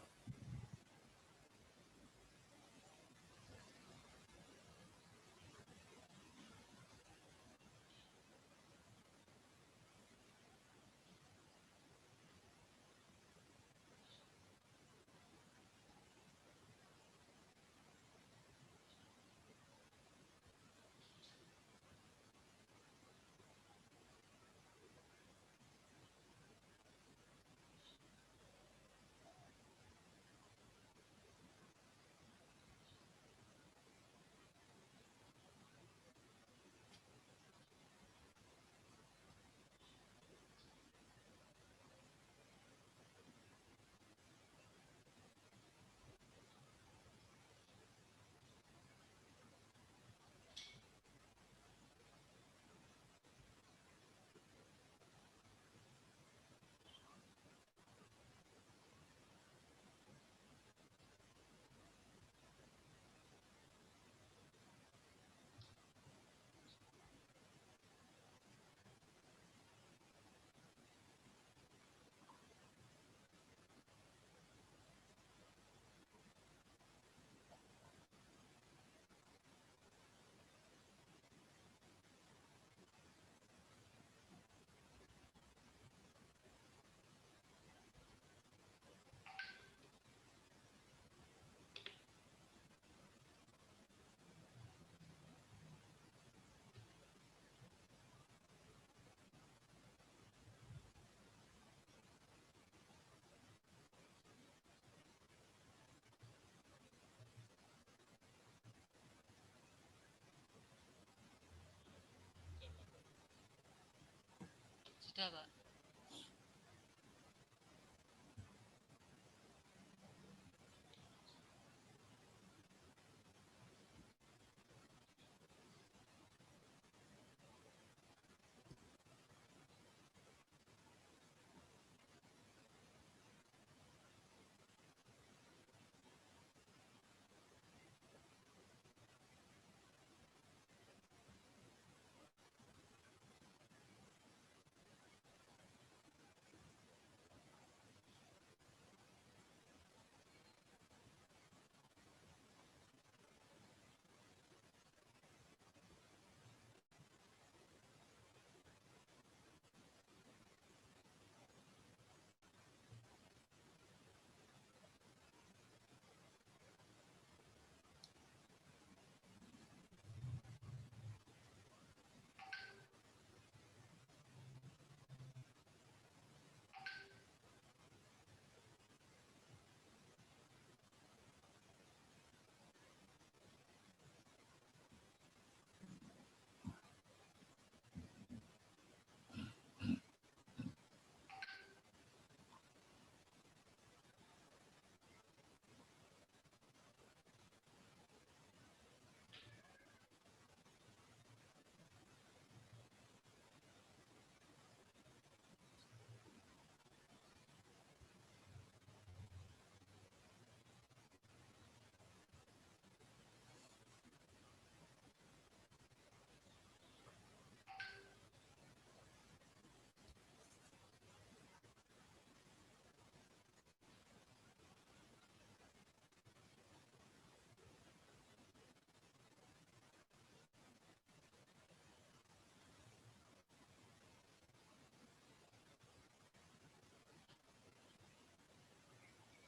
Sudah Pak.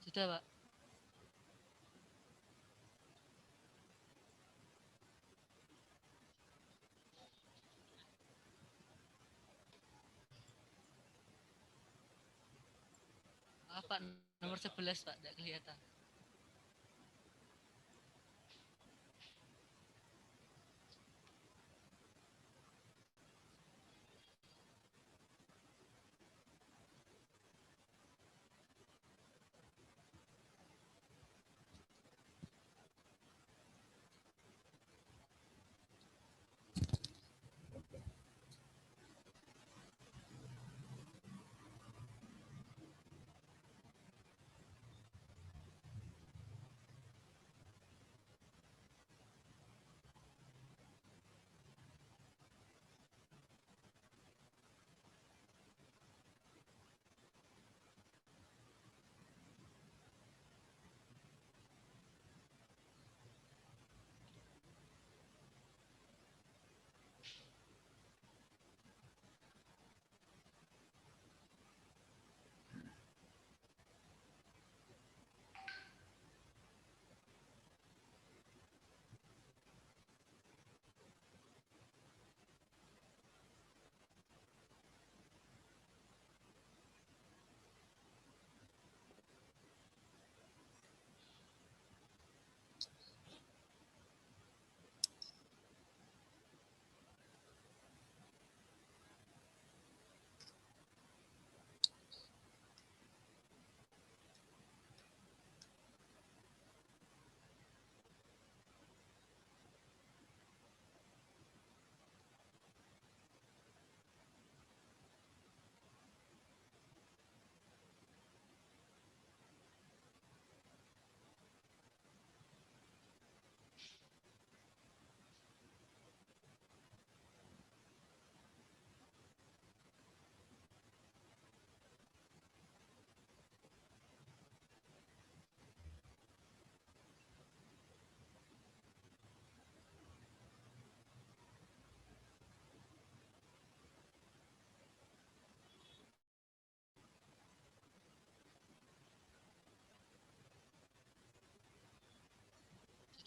Sudah, Pak. Maaf, Pak, nomor 11, Pak, tidak kelihatan.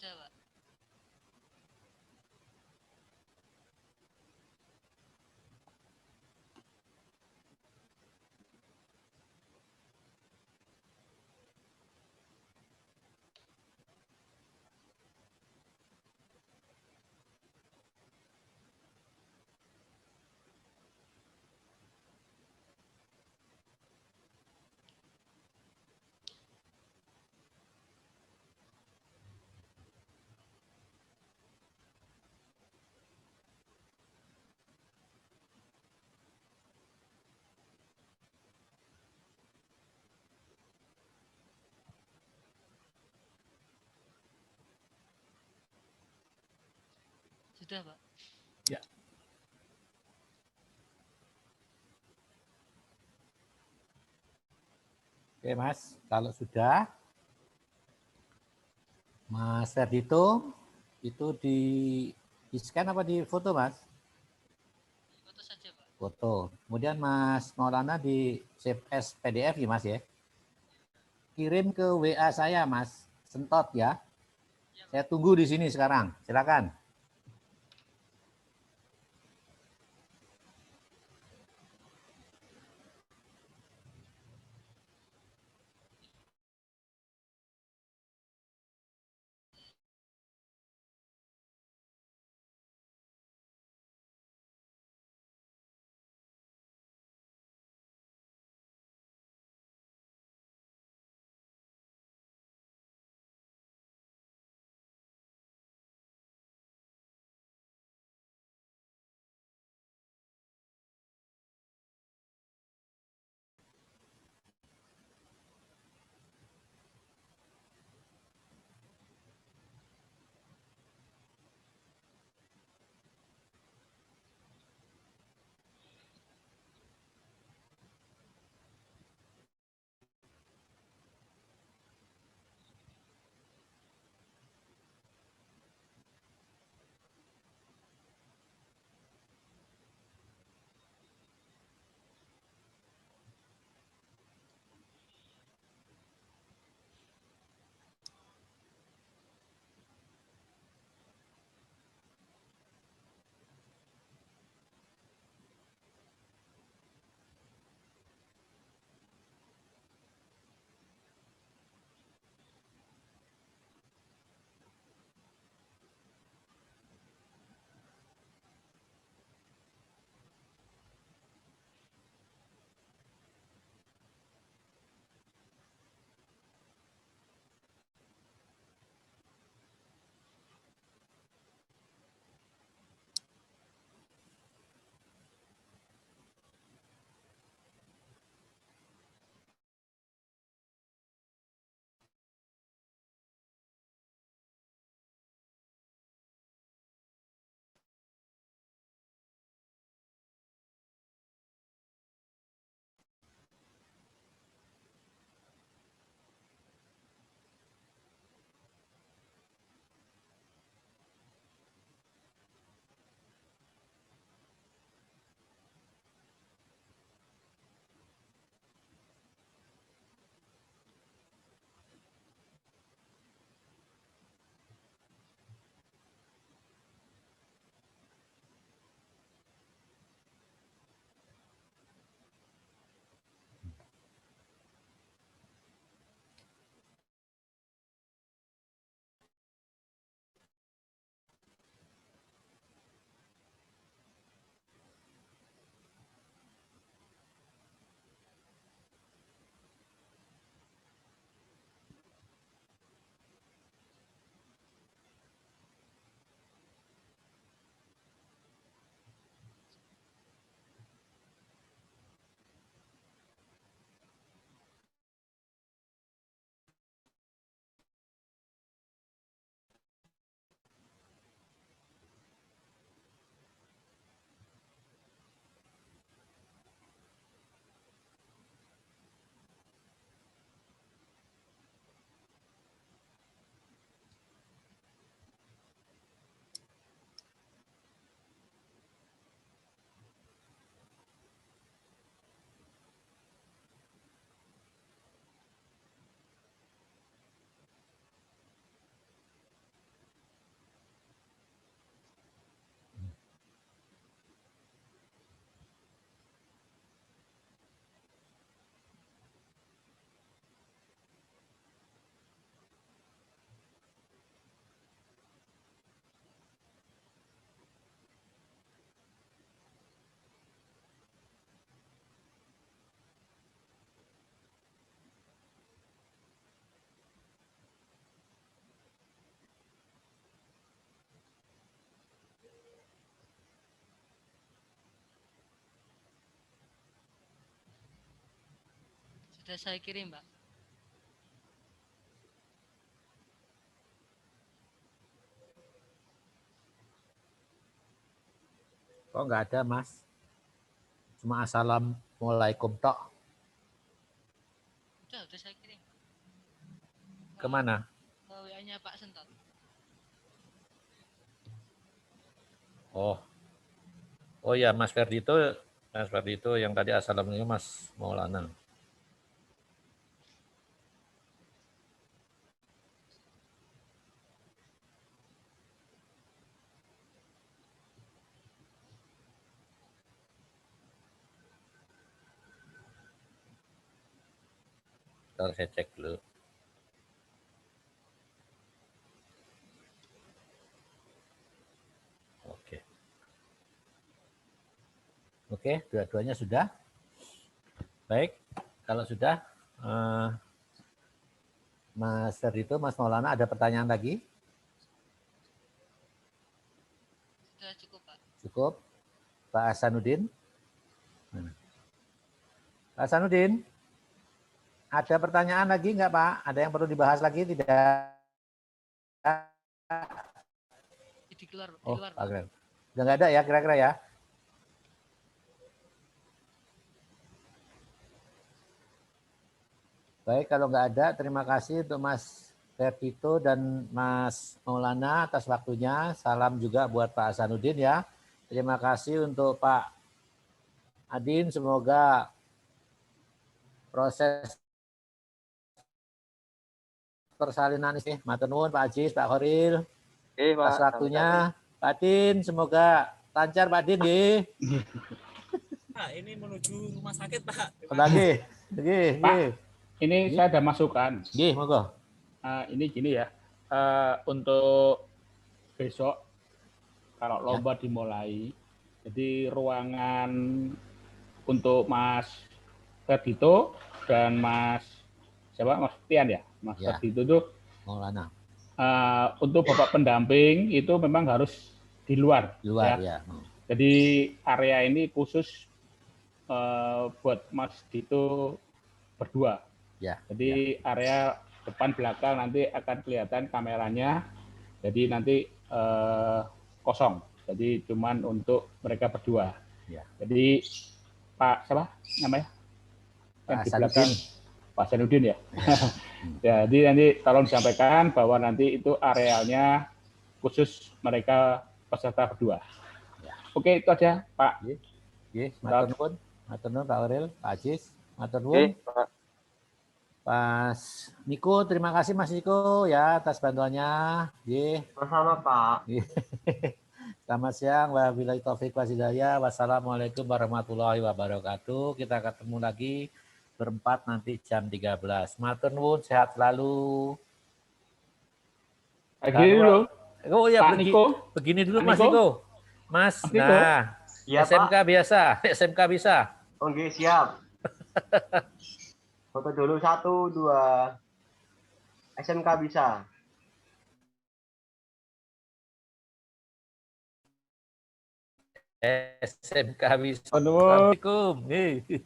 Sudah, Pak. Sudah, Pak. Ya. Oke, Mas. Kalau sudah, Mas Ferdito, itu di scan apa di foto, Mas? Foto saja, Pak. Foto. Kemudian Mas Maulana di save as PDF ya, Mas ya. Kirim ke WA saya, Mas. Sentot ya. Saya tunggu di sini sekarang. Silakan. Sudah saya kirim, Pak. Kok nggak ada, Mas? Cuma assalamualaikum tok. Udah saya kirim. Kemana? Ke WA-nya Pak Sentot. Oh, oh ya, Mas Ferdito yang tadi assalamualaikum Mas Maulana. Ntar saya cek dulu. Oke. Oke, dua-duanya sudah. Baik, kalau sudah, Mas Ferdito, Mas Maulana, ada pertanyaan lagi? Sudah cukup, Pak. Cukup. Pak Hasanuddin? Pak Hasanuddin, ada pertanyaan lagi nggak, Pak? Ada yang perlu dibahas lagi? Tidak? Di luar, Oh, di luar, Pak. Pak Glenn. Udah nggak ada ya kira-kira ya? Baik, kalau nggak ada, terima kasih untuk Mas Ferdito dan Mas Maulana atas waktunya. Salam juga buat Pak Hasanuddin ya. Terima kasih untuk Pak Adin. Semoga proses persalinan ini, matur nuwun Pak Ajis, Pak Khoril, atas Pak. waktunya. Pak Adin, semoga lancar Pak Adin. Pak, ini menuju rumah sakit, Pak. Lagi. Pak, ini saya ada masukan. Monggo. Ini gini ya, untuk besok kalau lomba dimulai, jadi ruangan untuk Mas Ferdito dan Mas Tian ya, Mas Ferdito itu Maulana. untuk Bapak pendamping itu memang harus di luar. Di luar ya. Jadi area ini khusus buat Mas Dito berdua. Ya. Jadi area depan belakang nanti akan kelihatan kameranya. Jadi nanti kosong. Jadi cuman untuk mereka berdua. Ya. Jadi Pak siapa namanya? Yang di belakang Pak Hasanuddin ya. Jadi nanti tolong disampaikan bahwa nanti itu arealnya khusus mereka peserta berdua. Ya. Oke, itu aja Pak. Matur nuwun Pak Aurel, Pak Ajis, matur nuwun. Mas Niko, terima kasih Mas Niko ya atas bantuannya. Sama-sama Pak. Selamat siang, wabillahi taufik wal-hidayah. Wassalamualaikum warahmatullahi wabarakatuh. Kita ketemu lagi berempat nanti jam 13. Matur nuwun, sehat selalu. Begini dulu. Oh ya, Pak Niko. Begini dulu Pak Mas Niko. Niko. Mas, nah, Ya, SMK Pak. biasa, SMK bisa. Oke, siap. Foto dulu 1, 2. SMK bisa. SMK bisa. Assalamualaikum. Assalamualaikum.